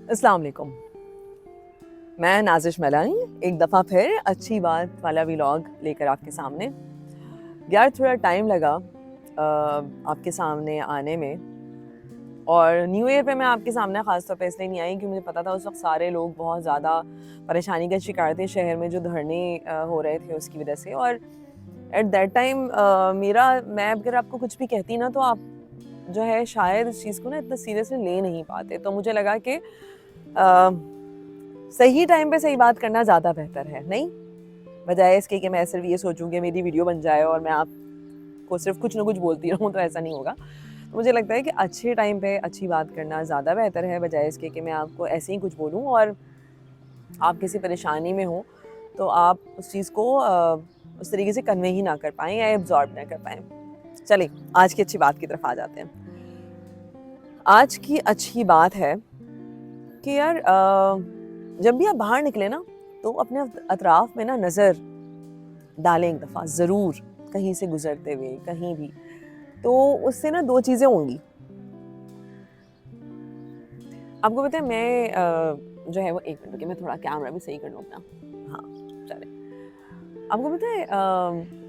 अस्सलाम वालेकुम। मैं नाज़िश मलानी एक दफ़ा फिर अच्छी बात वाला व्लॉग लेकर आपके सामने। यार थोड़ा टाइम लगा आपके सामने आने में, और न्यू ईयर पे मैं आपके सामने ख़ास तौर पे इसलिए नहीं आई क्योंकि मुझे पता था उस वक्त सारे लोग बहुत ज़्यादा परेशानी का शिकार थे शहर में, जो धरने हो रहे थे उसकी वजह से। और एट दैट टाइम मैं अगर आपको कुछ भी कहती ना तो आप जो है शायद इस चीज़ को ना इतना सीरियसली ले नहीं पाते। तो मुझे लगा कि सही टाइम पे सही बात करना ज़्यादा बेहतर है, नहीं? बजाय इसके कि मैं सिर्फ ये सोचूं कि मेरी वीडियो बन जाए और मैं आपको सिर्फ कुछ ना कुछ बोलती रहूं, तो ऐसा नहीं होगा। तो मुझे लगता है कि अच्छे टाइम पे अच्छी बात करना ज़्यादा बेहतर है, बजाय इसके कि मैं आपको ऐसे ही कुछ बोलूं और आप किसी परेशानी में हो तो आप उस चीज़ को उस तरीके से कन्वे ही ना कर पाएँ या एब्जॉर्ब ना कर पाएँ। चलिए आज की अच्छी बात की तरफ आ जाते हैं। आज की अच्छी बात है कि यार जब भी आप बाहर निकले ना तो अपने अतराफ में ना नज़र डालें एक दफ़ा ज़रूर, कहीं से गुजरते हुए कहीं भी। तो उससे ना दो चीज़ें होंगी। आपको पता है मैं जो है वो एक मिनट रुकिए, मैं थोड़ा कैमरा भी सही कर लूँ अपना। हाँ, चले। आपको पता है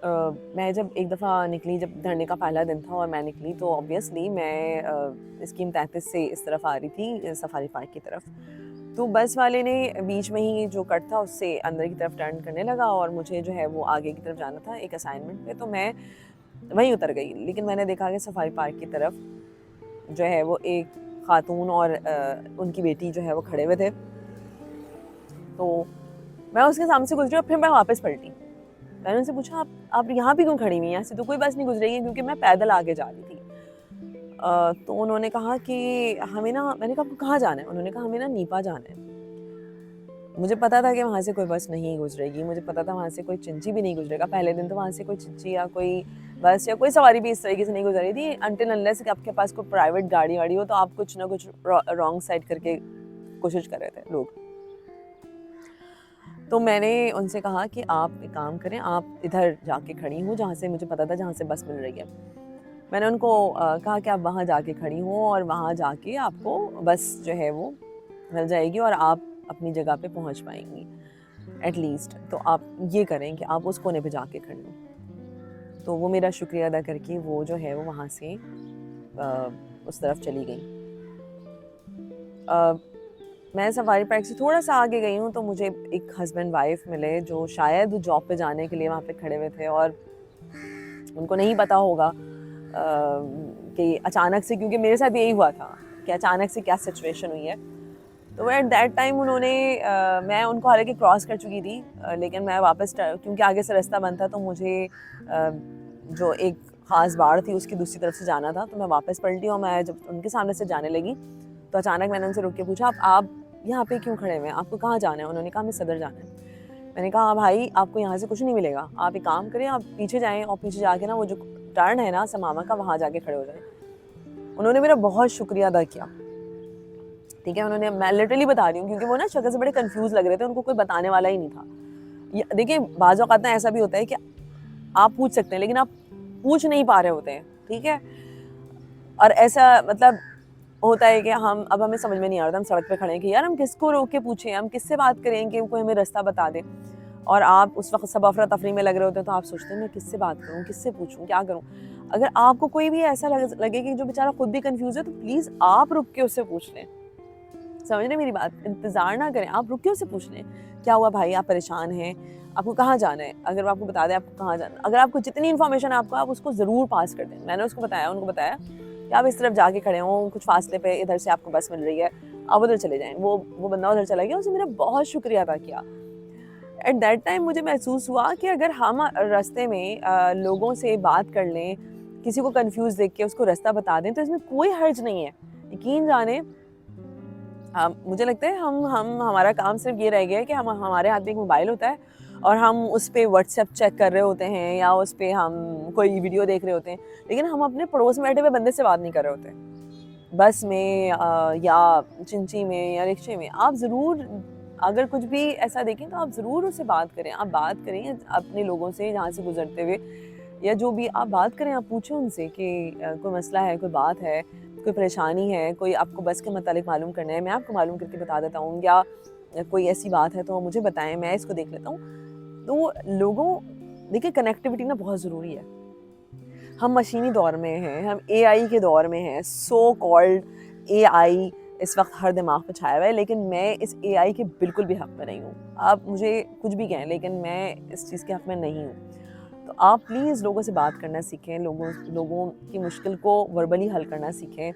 मैं जब एक दफ़ा निकली, जब धरने का पहला दिन था और मैं निकली, तो ऑब्वियसली मैं स्कीम 33 से इस तरफ आ रही थी, सफारी पार्क की तरफ। तो बस वाले ने बीच में ही जो कट था उससे अंदर की तरफ टर्न करने लगा और मुझे जो है वो आगे की तरफ जाना था एक असाइनमेंट पे, तो मैं वहीं उतर गई। लेकिन मैंने देखा कि सफारी पार्क की तरफ जो है वो एक खातून और उनकी बेटी जो है वो खड़े हुए थे। तो मैं उसके सामने से गुजरी और फिर मैं वापस पलटी। मैंने उनसे पूछा, आप यहाँ भी क्यों खड़ी हुई हैं? यहाँ से तो कोई बस नहीं गुजरेगी, क्योंकि मैं पैदल आगे जा रही थी। तो उन्होंने कहा कि हमें ना, मैंने कहा आपको कहाँ जाना है? उन्होंने कहा हमें ना नीपा जाना है। मुझे पता था कि वहाँ से कोई बस नहीं गुजरेगी, मुझे पता था वहाँ से कोई चिंची भी नहीं गुजरेगा। पहले दिन तो वहाँ से कोई चिंची या कोई बस या कोई सवारी भी इस तरीके से नहीं गुजर रही थी, अनटिल अनलेस कि आपके पास कोई प्राइवेट गाड़ी वाड़ी हो तो आप कुछ ना कुछ रॉन्ग साइड करके कोशिश कर रहे थे लोग। तो मैंने उनसे कहा कि आप एक काम करें, आप इधर जाके खड़ी हूँ जहाँ से मुझे पता था जहाँ से बस मिल रही है। मैंने उनको कहा कि आप वहाँ जाके खड़ी हो और वहाँ जाके आपको बस जो है वो मिल जाएगी और आप अपनी जगह पे पहुँच पाएंगी एटलीस्ट। तो आप ये करें कि आप उस कोने पे जाके खड़ी हो। तो वो मेरा शुक्रिया अदा करके वो जो है वो वहाँ से उस तरफ चली गई। मैं सफारी पार्क से थोड़ा सा आगे गई हूँ तो मुझे एक हस्बैंड वाइफ मिले जो शायद जॉब पे जाने के लिए वहाँ पे खड़े हुए थे, और उनको नहीं पता होगा कि अचानक से, क्योंकि मेरे साथ यही हुआ था कि अचानक से क्या सिचुएशन हुई है। तो एट दैट टाइम उन्होंने मैं उनको हालांकि क्रॉस कर चुकी थी, लेकिन मैं वापस क्योंकि आगे से रास्ता बंद था तो मुझे जो एक ख़ास बाड़ थी उसकी दूसरी तरफ से जाना था। तो मैं वापस पलटी और मैं जब उनके सामने से जाने लगी तो अचानक मैंने उनसे रुक के पूछा, आप यहाँ पे क्यों खड़े हुए हैं? आपको कहाँ जाना है? उन्होंने कहा हमें सदर जाना है। मैंने कहा भाई आपको यहाँ से कुछ नहीं मिलेगा, आप एक काम करें, आप पीछे जाएँ और पीछे जाके ना वो जो टर्न है ना समामा का, वहाँ जाके खड़े हो जाएँ। उन्होंने मेरा बहुत शुक्रिया अदा किया, ठीक है? उन्होंने, मैं लिटरली बता रही हूँ क्योंकि वो ना शक्ल से बड़े कंफ्यूज लग रहे थे, उनको कोई बताने वाला ही नहीं था। देखिए बाज़ औक़ात ना ऐसा भी होता है कि आप पूछ सकते हैं लेकिन आप पूछ नहीं पा रहे होते हैं, ठीक है? और ऐसा मतलब होता है कि अब हमें समझ में नहीं आ रहा था, हम सड़क पे खड़े हैं कि यार हम किसको रोक के पूछें, हम किससे बात करें कि कोई हमें रास्ता बता दे। और आप उस वक्त सब अफरा तफरी में लग रहे होते हैं तो आप सोचते हैं मैं किससे बात करूँ, किससे पूछूँ, क्या करूँ? अगर आपको कोई भी ऐसा लगे कि जो बेचारा खुद भी कंफ्यूज है तो प्लीज़ आप रुक के उससे पूछ लें। समझ रहे मेरी बात? इंतज़ार ना करें, आप रुक के उससे पूछ लें, क्या हुआ भाई, आप परेशान हैं, आपको कहाँ जाना है? अगर वो आपको बता दें आपको कहाँ जाना है, अगर आपको जितनी इन्फॉर्मेशन है आपको, आप उसको ज़रूर पास कर दें। मैंने उसको बताया, उनको बताया कि आप इस तरफ जाके खड़े हों, कुछ फासले पे इधर से आपको बस मिल रही है, आप उधर चले जाएँ। वो बंदा उधर चला गया, उसने मेरा बहुत शुक्रिया अदा किया। एट दैट टाइम मुझे महसूस हुआ कि अगर हम रास्ते में लोगों से बात कर लें, किसी को कन्फ्यूज़ देख के उसको रास्ता बता दें तो इसमें कोई हर्ज नहीं है। यकीन जानें, मुझे लगता है हम हमारा काम सिर्फ ये रह गया है कि हमारे हाथ में एक मोबाइल होता है और हम उस पे व्हाट्सएप चेक कर रहे होते हैं या उस पे हम कोई वीडियो देख रहे होते हैं, लेकिन हम अपने पड़ोस में बैठे हुए बंदे से बात नहीं कर रहे होते। बस में या चिंची में या रिक्शे में आप ज़रूर, अगर कुछ भी ऐसा देखें तो आप ज़रूर उससे बात करें। आप बात करें अपने लोगों से जहाँ से गुजरते हुए, या जो भी आप बात करें, आप पूछें उनसे कि कोई मसला है, कोई बात है, کوئی پریشانی ہے, کوئی آپ کو بس کے متعلق معلوم کرنا ہے, میں آپ کو معلوم کر کے بتا دیتا ہوں, یا کوئی ایسی بات ہے تو مجھے بتائیں, میں اس کو دیکھ لیتا ہوں. تو لوگوں, دیکھیں کنیکٹیوٹی نا بہت ضروری ہے. ہم مشینی دور میں ہیں, ہم اے آئی کے دور میں ہیں, سو کالڈ اے آئی اس وقت ہر دماغ پہ چھایا ہوا ہے, لیکن میں اس اے آئی کے بالکل بھی حق میں نہیں ہوں. آپ مجھے کچھ بھی کہیں, لیکن میں اس چیز کے حق میں نہیں ہوں. تو آپ پلیز لوگوں سے بات کرنا سیکھیں, لوگوں کی مشکل کو وربلی حل کرنا سیکھیں,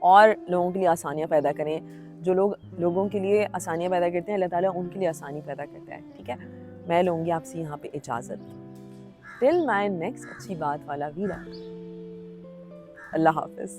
اور لوگوں کے لیے آسانیاں پیدا کریں. جو لوگ لوگوں کے لیے آسانیاں پیدا کرتے ہیں, اللہ تعالیٰ ان کے لیے آسانی پیدا کرتا ہے. ٹھیک ہے, میں لوں گی آپ سے یہاں پہ اجازت. ٹل مائی نیکسٹ اچھی بات والا ویڈیو. اللہ حافظ.